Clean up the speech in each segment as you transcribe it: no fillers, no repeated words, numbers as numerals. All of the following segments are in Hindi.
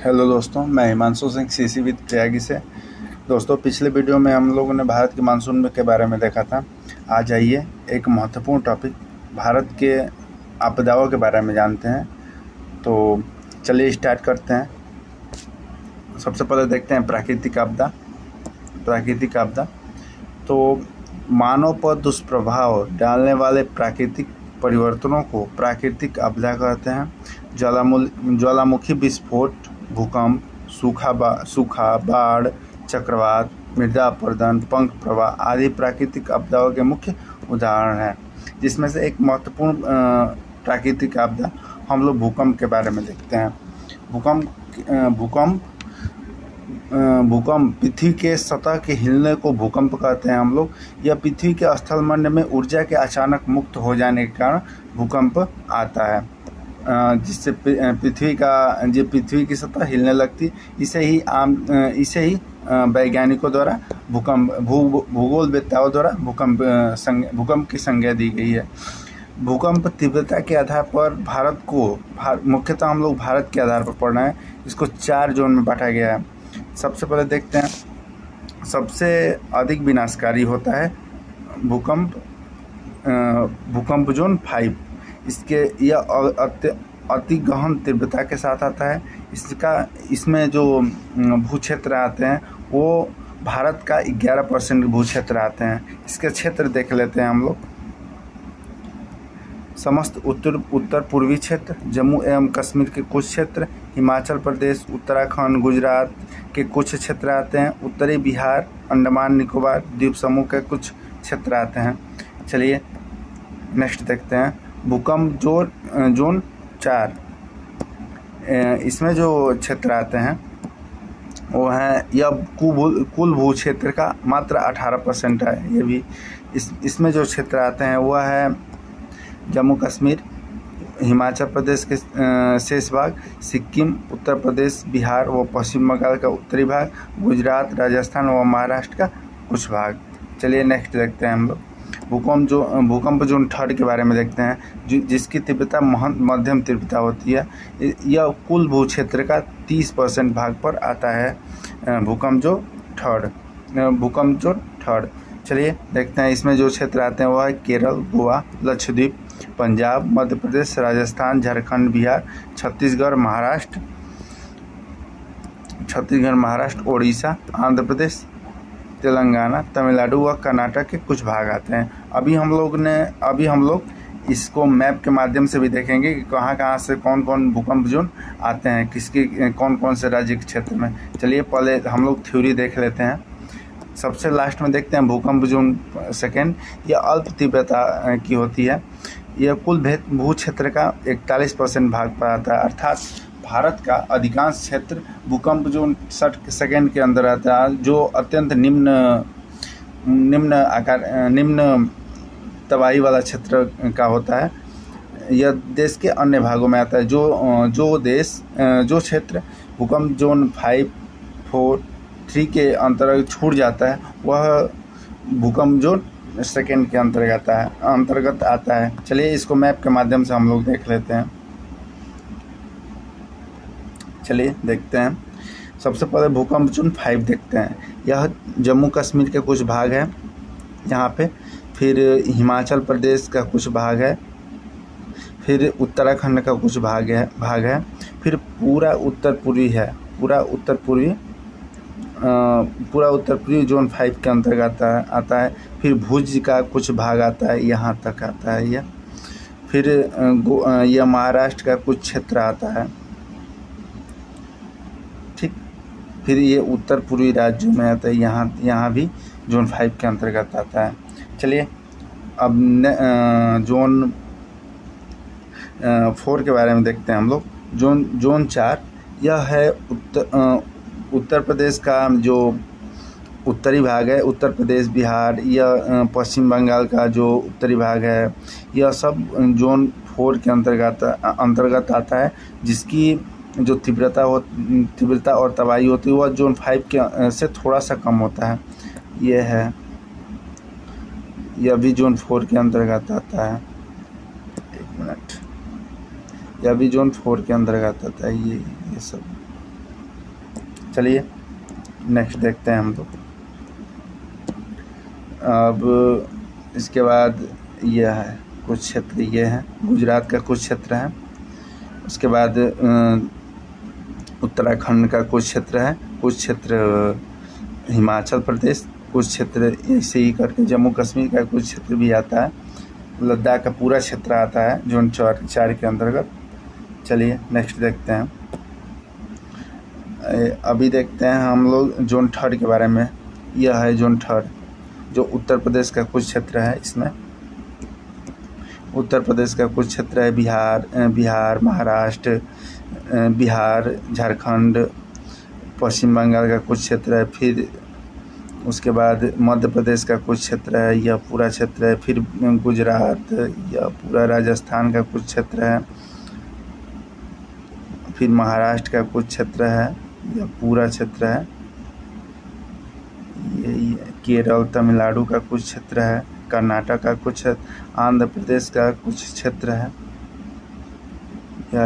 हेलो दोस्तों, मैं हिमांशु सिंह सीसी विद प्रयागी से। दोस्तों, पिछले वीडियो में हम लोगों ने भारत के मानसून में के बारे में देखा था। आज आइए एक महत्वपूर्ण टॉपिक भारत के आपदाओं के बारे में जानते हैं। तो चलिए स्टार्ट करते हैं। सबसे पहले देखते हैं प्राकृतिक आपदा। तो मानव पर दुष्प्रभाव डालने वाले प्राकृतिक परिवर्तनों को प्राकृतिक आपदा कहते हैं। ज्वालामुखी विस्फोट, भूकंप, सूखा, बाढ़, चक्रवात, मृदा अपरदन, पंख प्रवाह आदि प्राकृतिक आपदाओं के मुख्य उदाहरण हैं। जिसमें से एक महत्वपूर्ण प्राकृतिक आपदा हम लोग भूकंप के बारे में देखते हैं। भूकंप पृथ्वी के सतह के हिलने को भूकंप कहते हैं हम लोग। यह पृथ्वी के स्थलमंड में ऊर्जा के अचानक मुक्त हो जाने के कारण भूकंप आता है, जिससे पृथ्वी की सतह हिलने लगती। इसे ही वैज्ञानिकों द्वारा भूगोलवेत्ताओं द्वारा भूकंप की संज्ञा दी गई है। भूकंप तीव्रता के आधार पर मुख्यतः हम लोग भारत के आधार पर पढ़ रहे हैं। इसको 4 जोन में बांटा गया है। सबसे पहले देखते हैं, सबसे अधिक विनाशकारी होता है भूकंप जोन 5। यह अति गहन तीव्रता के साथ आता है। इसमें जो भू क्षेत्र आते हैं वो भारत का 11% भू क्षेत्र आते हैं। इसके क्षेत्र देख लेते हैं हम लोग। समस्त उत्तर पूर्वी क्षेत्र, जम्मू एवं कश्मीर के कुछ क्षेत्र, हिमाचल प्रदेश, उत्तराखंड, गुजरात के कुछ क्षेत्र आते हैं, उत्तरी बिहार, अंडमान निकोबार द्वीप समूह के कुछ क्षेत्र आते हैं। चलिए नेक्स्ट देखते हैं, भूकंप जोन 4। इसमें जो क्षेत्र आते हैं वो हैं, यह कुल भू क्षेत्र का मात्र 18% है। ये भी इसमें जो क्षेत्र आते हैं वह है जम्मू कश्मीर, हिमाचल प्रदेश के शेष भाग, सिक्किम, उत्तर प्रदेश, बिहार व पश्चिम बंगाल का उत्तरी भाग, गुजरात, राजस्थान व महाराष्ट्र का कुछ भाग। चलिए नेक्स्ट देखते हैं हम लोग, भूकंप जोन 3 के बारे में देखते हैं, जिसकी तीव्रता मध्यम तीव्रता होती है। यह कुल भू क्षेत्र का 30% भाग पर आता है। भूकंप जोन 3। चलिए देखते हैं, इसमें जो क्षेत्र आते हैं वह है केरल, गोवा, लक्षद्वीप, पंजाब, मध्य प्रदेश, राजस्थान, झारखंड, बिहार, छत्तीसगढ़, महाराष्ट्र, ओडिशा, आंध्र प्रदेश, तेलंगाना, तमिलनाडु व कर्नाटक के कुछ भाग आते हैं। अभी हम लोग इसको मैप के माध्यम से भी देखेंगे कि कहाँ से कौन भूकंप जोन आते हैं, कौन से राज्य के क्षेत्र में। चलिए पहले हम लोग थ्योरी देख लेते हैं। सबसे लास्ट में देखते हैं भूकंप जोन 2। यह अल्प तीव्रता की होती है। यह कुल भू क्षेत्र का 41% भाग पर आता है। अर्थात भारत का अधिकांश क्षेत्र भूकंप जोन 2 के अंदर आता है, जो अत्यंत निम्न तबाही वाला क्षेत्र का होता है। यह देश के अन्य भागों में आता है। जो क्षेत्र भूकंप जोन 5, 4, 3 के अंतर्गत छूट जाता है वह भूकंप जोन 2 के अंतर्गत आता है। चलिए इसको मैप के माध्यम से हम लोग देख लेते हैं। चलिए देखते हैं, सबसे पहले भूकंप जोन 5 देखते हैं। यह जम्मू कश्मीर के कुछ भाग है यहाँ पे, फिर हिमाचल प्रदेश का कुछ भाग है, फिर उत्तराखंड का कुछ भाग है, फिर पूरा उत्तर पूर्वी जोन 5 के अंतर्गत आता है। फिर भुज का कुछ भाग आता है, यहाँ तक आता है यह। फिर यह महाराष्ट्र का कुछ क्षेत्र आता है, ठीक। फिर ये उत्तर पूर्वी राज्यों में आता है, यहाँ भी जोन 5 के अंतर्गत आता है। चलिए अब जोन 4 के बारे में देखते हैं हम लोग। जोन 4 यह है उत्तर प्रदेश का जो उत्तरी भाग है, उत्तर प्रदेश, बिहार या पश्चिम बंगाल का जो उत्तरी भाग है, यह सब जोन 4 के अंतर्गत आता है। जिसकी जो तीव्रता और तबाही होती है वह जोन 5 से थोड़ा सा कम होता है। यह भी जोन 4 के अंतर्गत आता है। एक मिनट, यह भी जोन 4 के अंतर्गत आता है। ये सब चलिए नेक्स्ट देखते हैं हम लोग। अब इसके बाद यह है कुछ क्षेत्र, ये है गुजरात का कुछ क्षेत्र है। उसके बाद उत्तराखंड का कुछ क्षेत्र है, कुछ क्षेत्र हिमाचल प्रदेश, कुछ क्षेत्र ऐसे ही करके जम्मू कश्मीर का कुछ क्षेत्र भी आता है, लद्दाख का पूरा क्षेत्र आता है जोन 4 के अंतर्गत। चलिए नेक्स्ट देखते हैं। अभी देखते हैं हम लोग जोन 3 के बारे में। यह है जोन 3 जो उत्तर प्रदेश का कुछ क्षेत्र है। इसमें उत्तर प्रदेश का कुछ क्षेत्र है, बिहार, महाराष्ट्र, झारखंड, पश्चिम बंगाल का कुछ क्षेत्र है। फिर उसके बाद मध्य प्रदेश का कुछ क्षेत्र है, यह पूरा क्षेत्र है। फिर गुजरात, यह पूरा राजस्थान का कुछ क्षेत्र है। फिर महाराष्ट्र का कुछ क्षेत्र है, यह पूरा क्षेत्र है। ये केरल, तमिलनाडु का कुछ क्षेत्र है, कर्नाटक का कुछ क्षेत्र, आंध्र प्रदेश का कुछ क्षेत्र है।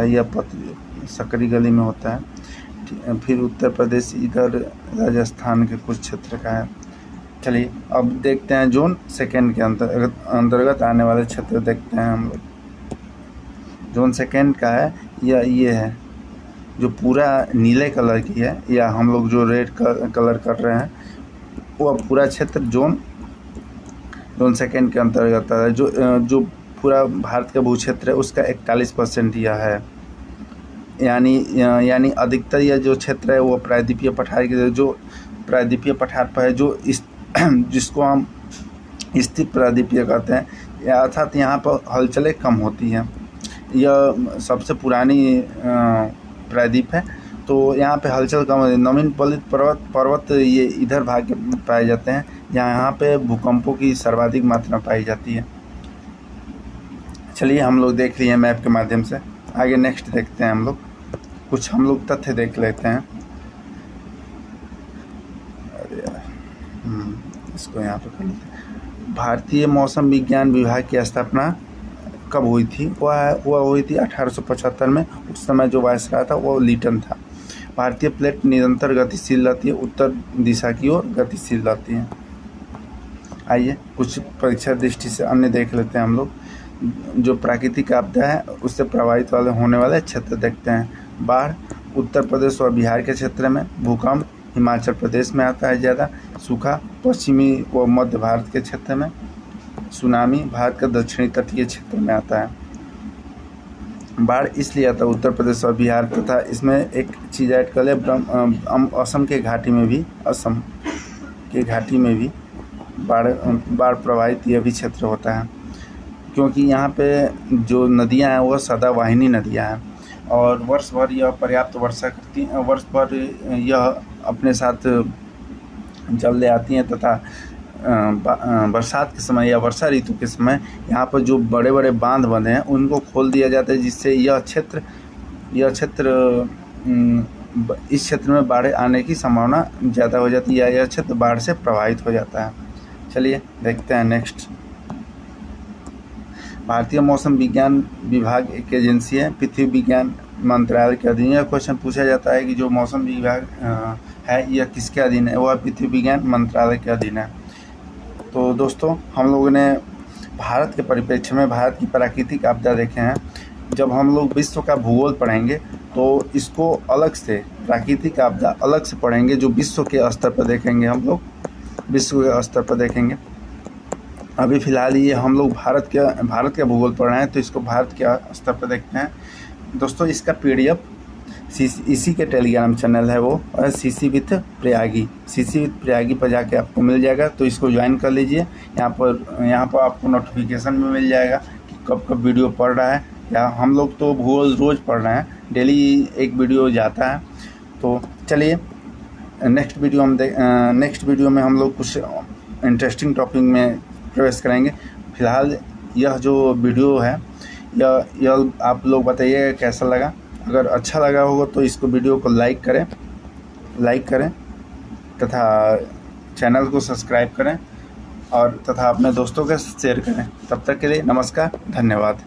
यह सकरी गली में होता है। फिर उत्तर प्रदेश इधर राजस्थान के कुछ क्षेत्र का है। चलिए अब देखते हैं जोन 2 के अंतर्गत आने वाले क्षेत्र देखते हैं हम लोग। जोन 2 का है ये है जो पूरा नीले कलर की है, या हम लोग जो रेड कलर कर रहे हैं वो पूरा क्षेत्र जोन 2 के अंतर्गत आता है। जो पूरा भारत का भू क्षेत्र है उसका 41% यह है। यानी अधिकतर यह जो क्षेत्र है वो प्रायद्वीपीय पठार की, जो प्रायद्वीपीय पठार पर है, जो जिसको हम स्थिर प्रायद्वीपीय कहते हैं, अर्थात यहाँ पर हलचलें कम होती हैं। यह सबसे पुरानी प्रायद्वीप है, तो यहाँ पे हलचल कम होती है। नवीन पलित पर्वत ये इधर भाग पाए जाते हैं, यहाँ पे भूकंपों की सर्वाधिक मात्रा पाई जाती है। चलिए हम लोग देख लिए मैप के माध्यम से, आगे नेक्स्ट देखते हैं हम लोग। कुछ हम लोग तथ्य देख लेते हैं। इसको यहाँ पे कर लेते हैं। भारतीय मौसम विज्ञान विभाग की स्थापना कब हुई थी? वह हुई थी 1875 में। उस समय जो वायसराय था वो लीटन था। भारतीय प्लेट निरंतर गतिशील रहती है, उत्तर दिशा की ओर गतिशील रहती है। आइए कुछ परीक्षा दृष्टि से अन्य देख लेते हैं हम लोग। जो प्राकृतिक आपदा है उससे प्रभावित होने वाले क्षेत्र देखते हैं। बाढ़ उत्तर प्रदेश और बिहार के क्षेत्र में, भूकंप हिमाचल प्रदेश में आता है ज़्यादा, सूखा पश्चिमी व मध्य भारत के क्षेत्र में, सुनामी भारत का दक्षिणी तटीय क्षेत्र में आता है। बाढ़ इसलिए आता है उत्तर प्रदेश और बिहार, तथा इसमें एक चीज़ ऐड कर ले, असम के घाटी में भी बाढ़ प्रभावित यह भी क्षेत्र होता है, क्योंकि यहाँ पे जो नदियाँ हैं वह सदावाहिनी नदियाँ हैं और वर्ष भर यह पर्याप्त वर्षा करती हैं। वर्ष भर यह अपने साथ जल ले आती हैं, तथा बरसात के समय या वर्षा ऋतु के समय यहाँ पर जो बड़े बड़े बांध बंधे हैं उनको खोल दिया जाता है, जिससे इस क्षेत्र में बाढ़ आने की संभावना ज़्यादा हो जाती है, या यह क्षेत्र बाढ़ से प्रभावित हो जाता है। चलिए देखते हैं नेक्स्ट। भारतीय मौसम विज्ञान विभाग एक एजेंसी है, पृथ्वी विज्ञान मंत्रालय के अधीन। यह क्वेश्चन पूछा जाता है कि जो मौसम विभाग है यह किसके अधीन है? वह पृथ्वी विज्ञान मंत्रालय के अधीन है। तो दोस्तों हम लोगों ने भारत के परिप्रेक्ष्य में भारत की प्राकृतिक आपदा देखे हैं। जब हम लोग विश्व का भूगोल पढ़ेंगे तो इसको अलग से, प्राकृतिक आपदा अलग से पढ़ेंगे, जो विश्व के स्तर पर देखेंगे। हम लोग विश्व के स्तर पर देखेंगे। अभी फ़िलहाल ये हम लोग भारत के भूगोल पढ़ रहे हैं, तो इसको भारत के स्तर पर देखते हैं। दोस्तों इसका PDF इसी के टेलीग्राम चैनल है वो, और CC विथ प्रयागी पर जाके आपको मिल जाएगा, तो इसको ज्वाइन कर लीजिए। यहाँ पर आपको नोटिफिकेशन में मिल जाएगा कि कब वीडियो पढ़ रहा है। या हम लोग तो भूगोल रोज़ पढ़ रहे हैं, डेली एक वीडियो जाता है। तो चलिए नेक्स्ट वीडियो में हम लोग कुछ इंटरेस्टिंग टॉपिक में प्रवेश करेंगे। फिलहाल यह जो वीडियो है यह आप लोग बताइए कैसा लगा। अगर अच्छा लगा होगा तो इसको वीडियो को लाइक करें तथा चैनल को सब्सक्राइब करें और तथा अपने दोस्तों के शेयर करें। तब तक के लिए नमस्कार, धन्यवाद।